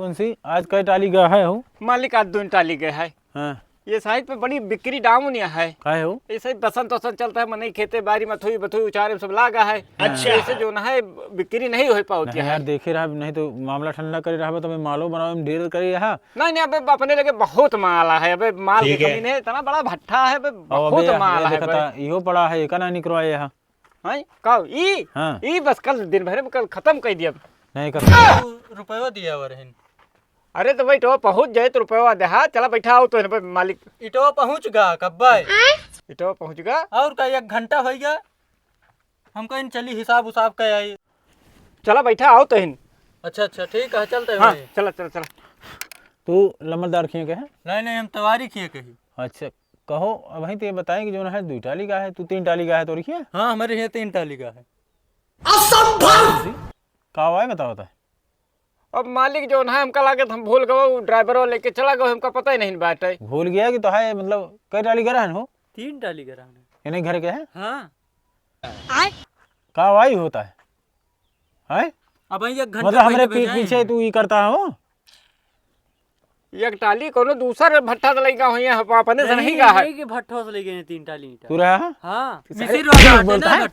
मुंशी आज कई टाली गया है हो? मालिक आज 2 टाली गए है। हाँ ये साइड पे बड़ी बिक्री डाउन या है। काहे हो? ऐसे ही बसंत वसंत चलता है, मने खेते बाड़ी मथुई बथुई उचारे सब लागा है। अच्छा ऐसे जो ना है बिक्री नहीं हो पाती नहीं है। यार देखे रहा, नहीं तो मामला ठंडा करे रहा तो मैं मालो बनाओ में ढेर करे रहा। नहीं अबे अपने लगे बहुत माल है। अबे माल की कमी नहीं है, इतना बड़ा भट्ठा है। अबे बहुत माल है। देखता इहो पड़ा है, एका ना निकलवाए यहाँ। हां का ई हाँ। ई बस कल दिन भर में कल खत्म कर दिया। नहीं कर रुपया दिया वरहन। अरे तो भाई तो पहुंच जाए तो रुपया देहा। चला बैठा आओ तो मालिक इटो पहुंच गा कब्बा इटो पहुंच गया और का 1 घंटा हो गया। हम कहीं चली हिसाब उसाब का आई। चला बैठा आओ तो अच्छा ठीक है चलते हैं। हाँ चला चला चला। तू लम्बरदार खिए के है? नहीं हम तवारी किए कही। अच्छा कहो अब वहीं तो ये बताएं कि जो है 2 टाली का है, तू 3 टाली का है तो रखिए। हाँ हमारे यहाँ 3 टाली का है। का हुआ है बताओ तो। अब मालिक जो है हमका लागे हम भूल गए, ड्राइवर लेके चला गया, हमका पता ही नहीं बात है। भूल गया कि तो है, मतलब कई टाली का है हो? 3 टाली का रहने। ये नहीं घर के है? हाँ का वाई होता है? अब 1 घंटा मतलब हमारे पीछे तू ये करता हो? एक टाली कोनो दूसर भट्ठा से लगा हुई है, अपने से नहीं गा है। भट्ठो से ले गए 3 टाली। तू रहा? हाँ मिसिर वाला बोलता है।